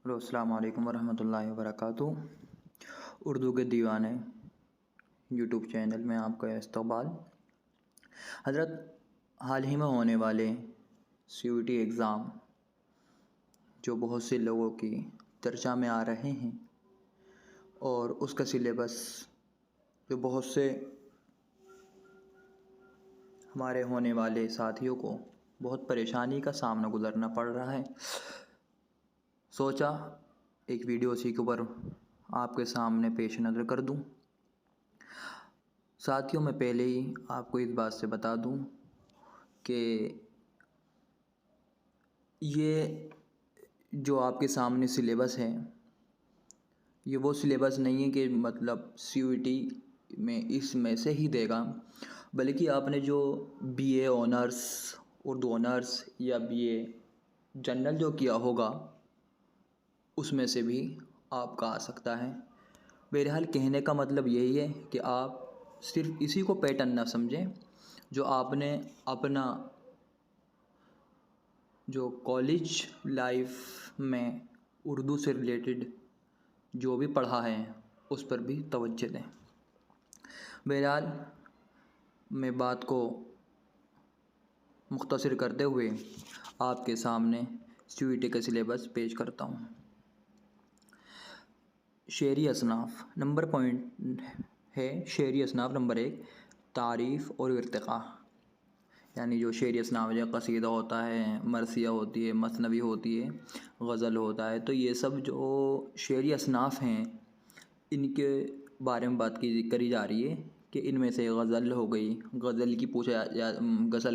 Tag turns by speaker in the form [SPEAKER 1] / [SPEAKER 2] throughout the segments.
[SPEAKER 1] Hello السلام علیکم ورحمۃ اللہ وبرکاتہ۔ اردو کے دیوانے یوٹیوب چینل میں آپ کا استقبال۔ حضرت، حال ہی میں ہونے والے CUET ایگزام جو بہت سے لوگوں کی چرچا میں آ رہے ہیں اور اس کا سلیبس جو بہت سے ہمارے ہونے والے ساتھیوں کو بہت پریشانی کا سامنا گزرنا پڑ رہا ہے، سوچا ایک ویڈیو اسی کے اوپر آپ کے سامنے پیش نظر کر دوں۔ ساتھیوں، میں پہلے ہی آپ کو اس بات سے بتا دوں کہ یہ جو آپ کے سامنے سلیبس ہے، یہ وہ سلیبس نہیں ہے کہ مطلب CUET میں اس میں سے ہی دے گا، بلکہ آپ نے جو BA آنرس، اردو آنرس یا BA جنرل جو کیا ہوگا اس میں سے بھی آپ کا آ سکتا ہے۔ بہرحال کہنے کا مطلب یہی ہے کہ آپ صرف اسی کو پیٹرن نہ سمجھیں جو آپ نے اپنا جو کالج لائف میں اردو سے ریلیٹڈ جو بھی پڑھا ہے اس پر بھی توجہ دیں۔ بہرحال میں بات کو مختصر کرتے ہوئے آپ کے سامنے CUET کا سلیبس پیش کرتا ہوں۔ شعری اصناف نمبر پوائنٹ ہے، شعری اصناف نمبر 1، تعریف اور ارتقاء، یعنی جو شعری اصناف ہے، قصیدہ ہوتا ہے، مرثیہ ہوتی ہے، مثنوی ہوتی ہے، غزل ہوتا ہے، تو یہ سب جو شعری اصناف ہیں ان کے بارے میں بات کری جا رہی ہے کہ ان میں سے غزل ہو گئی۔ غزل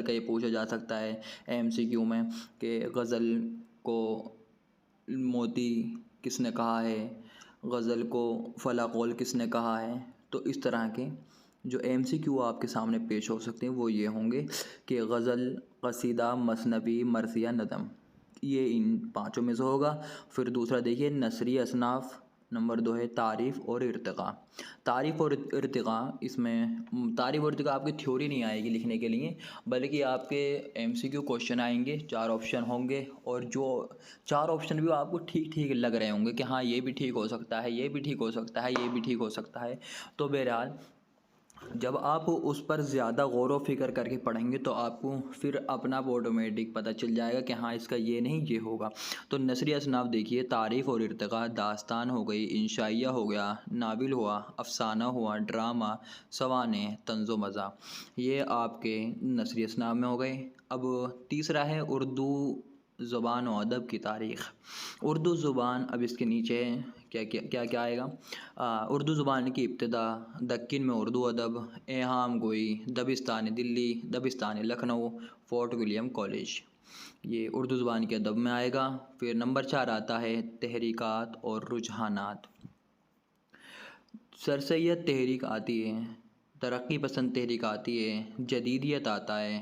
[SPEAKER 1] کا یہ پوچھا جا سکتا ہے MCQ میں کہ غزل کو موتی کس نے کہا ہے، غزل کو فلاں قول کس نے کہا ہے۔ تو اس طرح کے جو MCQ آپ کے سامنے پیش ہو سکتے ہیں وہ یہ ہوں گے کہ غزل، قصیدہ، مثنوی، مرثیہ، نظم، یہ ان پانچوں میں سے ہوگا۔ پھر دوسرا دیکھیے نثری اصناف، نمبر 2 ہے تعریف اور ارتقاء۔ تعریف اور ارتقاء، اس میں تعریف اور ارتقاء آپ کی تھیوری نہیں آئے گی لکھنے کے لیے، بلکہ آپ کے MCQ کوشچن آئیں گے، 4 آپشن ہوں گے، اور جو 4 آپشن بھی آپ کو ٹھیک ٹھیک لگ رہے ہوں گے کہ ہاں یہ بھی ٹھیک ہو سکتا ہے، یہ بھی ٹھیک ہو سکتا ہے، یہ بھی ٹھیک ہو سکتا ہے۔ تو بہرحال جب آپ اس پر زیادہ غور و فکر کر کے پڑھیں گے تو آپ کو پھر اپنا آٹومیٹک پتہ چل جائے گا کہ ہاں اس کا یہ نہیں یہ ہوگا۔ تو نثری اصناف دیکھیے، تعریف اور ارتقاء، داستان ہو گئی، انشائیہ ہو گیا، ناول ہوا، افسانہ ہوا، ڈرامہ، سوانح، طنز و مزاح، یہ آپ کے نثری اصناف میں ہو گئے۔ اب تیسرا ہے اردو زبان و ادب کی تاریخ۔ اردو زبان، اب اس کے نیچے کیا آئے گا؟ اردو زبان کی ابتدا، دکن میں اردو ادب، ایہام گوئی، دبستان دلی، دبستان لکھنؤ، فورٹ ولیم کالج، یہ اردو زبان کے ادب میں آئے گا۔ پھر نمبر 4 آتا ہے تحریکات اور رجحانات۔ سرسید تحریک آتی ہے، ترقی پسند تحریک آتی ہے، جدیدیت آتا ہے،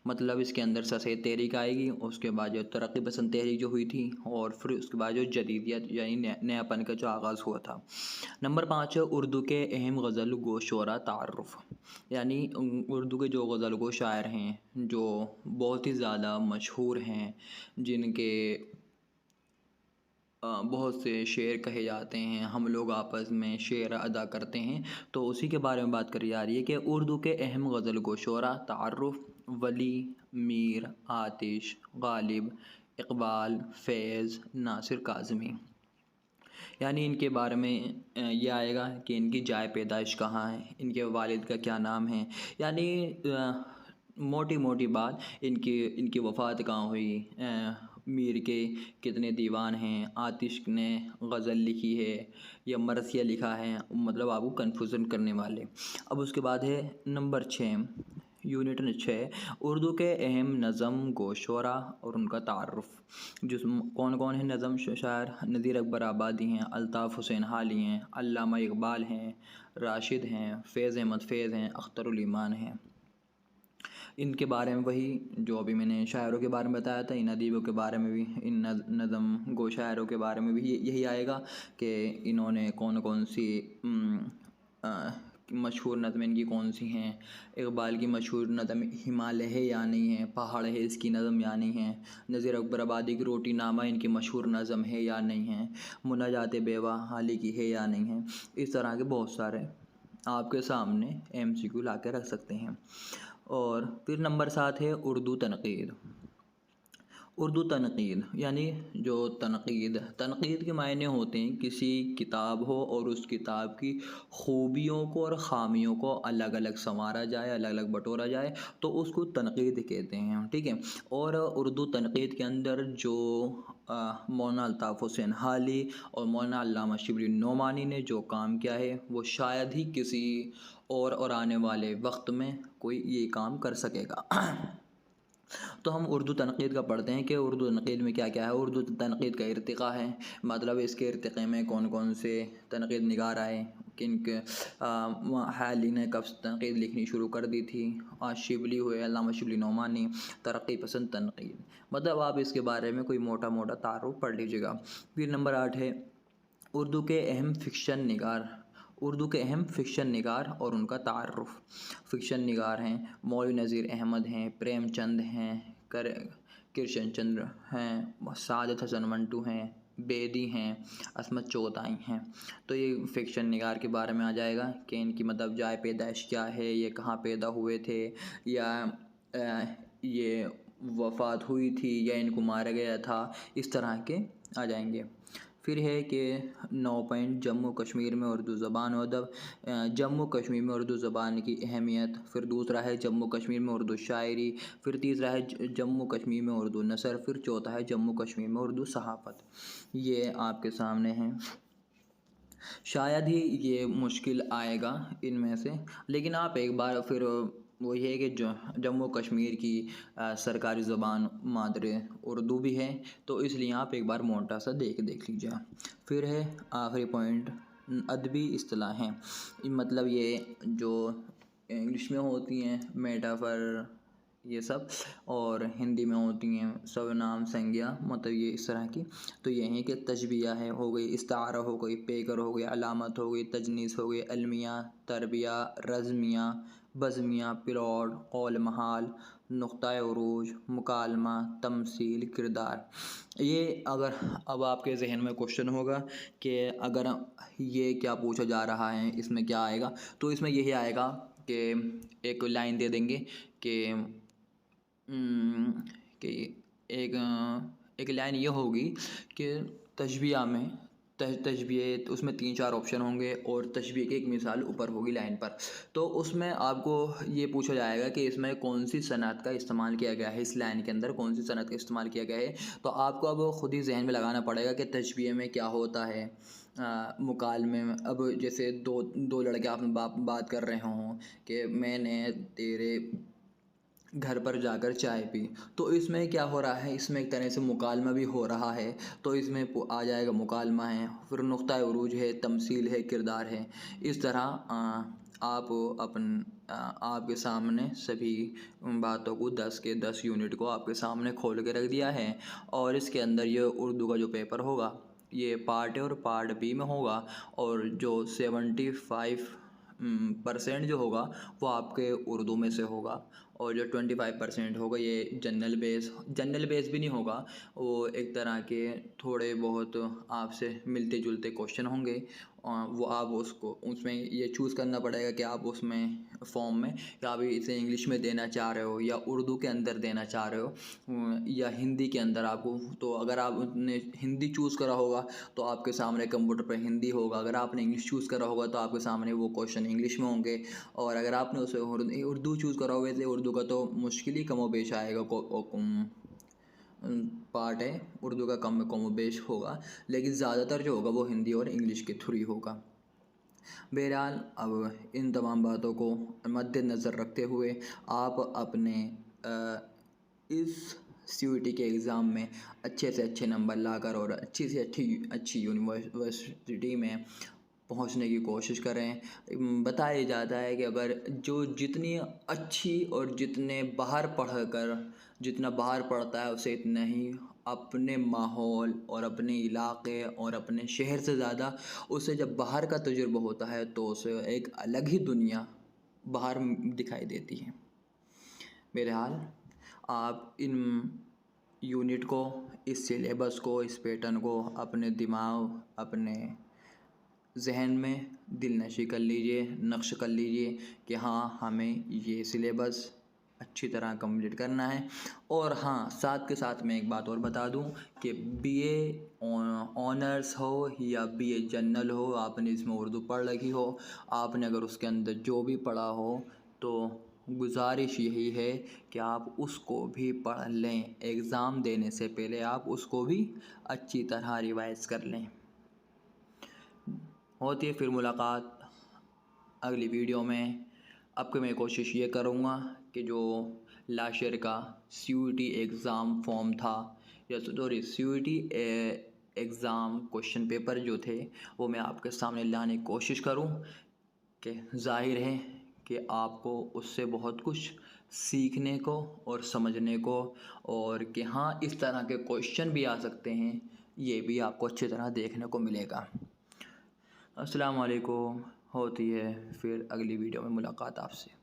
[SPEAKER 1] مطلب اس کے اندر سرسید تحریک آئے گی، اس کے بعد جو ترقی پسند تحریک جو ہوئی تھی، اور پھر اس کے بعد جو جدیدیت یعنی نیا پن کا جو آغاز ہوا تھا۔ نمبر 5 ہے اردو کے اہم غزل گو شعراء تعارف، یعنی اردو کے جو غزل گو شاعر ہیں جو بہت ہی زیادہ مشہور ہیں، جن کے بہت سے شعر کہے جاتے ہیں، ہم لوگ آپس میں شعر ادا کرتے ہیں، تو اسی کے بارے میں بات کری جا رہی ہے کہ اردو کے اہم غزل گو شعراء تعارف: ولی، میر، آتش، غالب، اقبال، فیض، ناصر کاظمی، یعنی ان کے بارے میں یہ آئے گا کہ ان کی جائے پیدائش کہاں ہے، ان کے والد کا کیا نام ہے، یعنی موٹی موٹی بات ان کی وفات کہاں ہوئی، میر کے کتنے دیوان ہیں، آتش نے غزل لکھی ہے یا مرثیہ لکھا ہے، مطلب آپ کو کنفیوژن کرنے والے۔ اب اس کے بعد ہے نمبر 6، یونٹ 6، اردو کے اہم نظم گو شعراء اور ان کا تعارف۔ کون کون ہیں نظم شاعر؟ نذیر اکبر آبادی ہیں، الطاف حسین حالی ہیں، علامہ اقبال ہیں، راشد ہیں، فیض احمد فیض ہیں، اختر الایمان ہیں۔ ان کے بارے میں وہی جو ابھی میں نے شاعروں کے بارے میں بتایا تھا، ان ادیبوں کے بارے میں بھی، ان نظم گو شاعروں کے بارے میں بھی یہی آئے گا کہ انہوں نے کون کون سی مشہور نظم ان کی کون سی ہیں، اقبال کی مشہور نظم ہمالیہ ہے یا نہیں ہے، پہاڑ ہے اس کی نظم یا نہیں ہے، نذیر اکبر آبادی کی روٹی نامہ ان کی مشہور نظم ہے یا نہیں ہے، مناجات بیوہ حالی کی ہے یا نہیں ہے۔ اس طرح کے بہت سارے آپ کے سامنے MCQ لا کے رکھ سکتے ہیں۔ اور پھر نمبر 7 ہے اردو تنقید۔ اردو تنقید یعنی جو تنقید کے معنی ہوتے ہیں کسی کتاب ہو اور اس کتاب کی خوبیوں کو اور خامیوں کو الگ الگ سنوارا جائے، الگ الگ بٹورا جائے، تو اس کو تنقید کہتے ہیں، ٹھیک ہے۔ اور اردو تنقید کے اندر جو مولانا الطاف حسین حالی اور مولانا علامہ شبلی نعمانی نے جو کام کیا ہے وہ شاید ہی کسی اور آنے والے وقت میں کوئی یہ کام کر سکے گا۔ تو ہم اردو تنقید کا پڑھتے ہیں کہ اردو تنقید میں کیا کیا ہے۔ اردو تنقید کا ارتقاء ہے، مطلب اس کے ارتقاء میں کون کون سے تنقید نگار آئے، کن کے حالی نے کب تنقید لکھنی شروع کر دی تھی، شبلی ہوئے، علامہ شبلی نعمانی، ترقی پسند تنقید، مطلب آپ اس کے بارے میں کوئی موٹا موٹا تعارف پڑھ لیجیے گا۔ پھر نمبر 8 ہے اردو کے اہم فکشن نگار۔ اردو کے اہم فکشن نگار اور ان کا تعارف۔ فکشن نگار ہیں مولوی نذیر احمد ہیں، پریم چند ہیں، کرشن چندر ہیں، سعادت حسن منٹو ہیں، بیدی ہیں، عصمت چغتائی ہیں۔ تو یہ فکشن نگار کے بارے میں آ جائے گا کہ ان کی مطلب جائے پیدائش کیا ہے، یہ کہاں پیدا ہوئے تھے، یا یہ وفات ہوئی تھی یا ان کو مارا گیا تھا، اس طرح کے آ جائیں گے۔ پھر ہے کہ 9 پوائنٹ جموں کشمیر میں اردو زبان و ادب، جموں کشمیر میں اردو زبان کی اہمیت۔ پھر دوسرا ہے جموں کشمیر میں اردو شاعری۔ پھر تیسرا ہے جموں کشمیر میں اردو نثر۔ پھر چوتھا ہے جموں کشمیر میں اردو صحافت۔ یہ آپ کے سامنے ہیں۔ شاید ہی یہ مشکل آئے گا ان میں سے، لیکن آپ ایک بار پھر وہ یہ ہے کہ جو جموں کشمیر کی سرکاری زبان مادری اردو بھی ہے، تو اس لیے آپ ایک بار موٹا سا دیکھ لیجیے۔ پھر ہے آخری پوائنٹ ادبی اصطلاحیں، مطلب یہ جو انگلش میں ہوتی ہیں میٹافر یہ سب، اور ہندی میں ہوتی ہیں سرونام سنگیا، مطلب یہ اس طرح کی۔ تو یہ ہے کہ تشبیہ ہے ہو گئی، استعارہ ہو گئی، پیکر ہو گئی، علامت ہو گئی، تجنیس ہو گئی، المیہ، تربیہ، رزمیہ، بزمیہ، پلاٹ، قول محال، نقطۂ عروج، مکالمہ، تمثیل، کردار۔ یہ اگر اب آپ کے ذہن میں کوشچن ہوگا کہ اگر یہ کیا پوچھا جا رہا ہے، اس میں کیا آئے گا، تو اس میں یہی آئے گا کہ ایک لائن دے دیں گے کہ ایک لائن یہ ہوگی کہ تشبیہ میں تشبیہ اس میں 3-4 آپشن ہوں گے اور تشبیہ کی ایک مثال اوپر ہوگی لائن پر۔ تو اس میں آپ کو یہ پوچھا جائے گا کہ اس میں کون سی صنعت کا استعمال کیا گیا ہے، اس لائن کے اندر کون سی صنعت کا استعمال کیا گیا ہے۔ تو آپ کو اب خود ہی ذہن میں لگانا پڑے گا کہ تشبیہ میں کیا ہوتا ہے، مکالمے میں اب جیسے دو لڑکے آپ بات کر رہے ہوں کہ میں نے تیرے گھر پر جا کر چائے پی، تو اس میں کیا ہو رہا ہے، اس میں ایک طرح سے مکالمہ بھی ہو رہا ہے، تو اس میں آ جائے گا مکالمہ ہے۔ پھر نقطۂ عروج ہے، تمثیل ہے، کردار ہے۔ اس طرح آپ کے سامنے سبھی باتوں کو 10 کے 10 یونٹ کو آپ کے سامنے کھول کے رکھ دیا ہے، اور اس کے اندر یہ اردو کا جو پیپر ہوگا یہ پارٹ اے اور پارٹ بی میں ہوگا، اور جو 75% جو ہوگا وہ آپ کے اردو میں سے ہوگا، اور جو 25% ہوگا یہ جنرل بیس بھی نہیں ہوگا، وہ ایک طرح کے تھوڑے بہت آپ سے ملتے جلتے کوشچن ہوں گے، وہ آپ اس میں یہ چوز کرنا پڑے گا کہ آپ اس میں فارم میں کہ آپ اسے انگلش میں دینا چاہ رہے ہو یا اردو کے اندر دینا چاہ رہے ہو یا ہندی کے اندر آپ کو۔ تو اگر آپ نے ہندی چوز کرا ہوگا تو آپ کے سامنے کمپیوٹر پہ ہندی ہوگا، اگر آپ نے انگلش چوز کرا ہوگا تو آپ کے سامنے وہ کوشچن انگلش میں ہوں گے، اور اگر آپ نے اسے اردو چوز کرا ہوگا تو اردو کا تو مشکل ہی کم و بیش آئے گا، پارٹ ہے اردو کا کم و بیش ہوگا، لیکن زیادہ تر جو ہوگا وہ ہندی اور انگلش کے تھرو ہی ہوگا۔ بہرحال اب ان تمام باتوں کو مد نظر رکھتے ہوئے آپ اپنے اس CUET کے ایگزام میں اچھے سے اچھے نمبر لا کر اور اچھی سے اچھی یونیورسٹی میں پہنچنے کی کوشش کریں۔ بتایا جاتا ہے کہ اگر جو جتنی اچھی اور جتنے باہر پڑھ کر جتنا باہر پڑھتا ہے اسے اتنا ہی اپنے ماحول اور اپنے علاقے اور اپنے شہر سے زیادہ اسے جب باہر کا تجربہ ہوتا ہے تو اسے ایک الگ ہی دنیا باہر دکھائی دیتی ہے۔ بہرحال آپ ان یونٹ کو، اس سلیبس کو، اس پیٹرن کو اپنے دماغ، اپنے ذہن میں دل نشی کر لیجئے، نقش کر لیجئے کہ ہاں ہمیں یہ سلیبس اچھی طرح کمپلیٹ کرنا ہے۔ اور ہاں ساتھ کے ساتھ میں ایک بات اور بتا دوں کہ بی اے آنرس ہو یا بی اے جنرل ہو، آپ نے اس میں اردو پڑھ رکھی ہو، آپ نے اگر اس کے اندر جو بھی پڑھا ہو تو گزارش یہی ہے کہ آپ اس کو بھی پڑھ لیں، ایگزام دینے سے پہلے آپ اس کو بھی اچھی طرح ریوائز کر لیں۔ ہوتی ہے پھر ملاقات اگلی ویڈیو میں۔ اب کہ میں کوشش یہ کروں گا کہ جو لاسٹ ایئر کا C U T exam form تھا، یا sorry C U T exam question paper جو تھے وہ میں آپ کے سامنے لانے کی کوشش کروں، کہ ظاہر ہے کہ آپ کو اس سے بہت کچھ سیکھنے کو اور سمجھنے کو، اور کہ ہاں اس طرح کے کوشچن بھی آ سکتے ہیں، یہ بھی آپ کو اچھی طرح دیکھنے کو ملے گا۔ السلام علیکم، ہوتی ہے پھر اگلی ویڈیو میں ملاقات آپ سے۔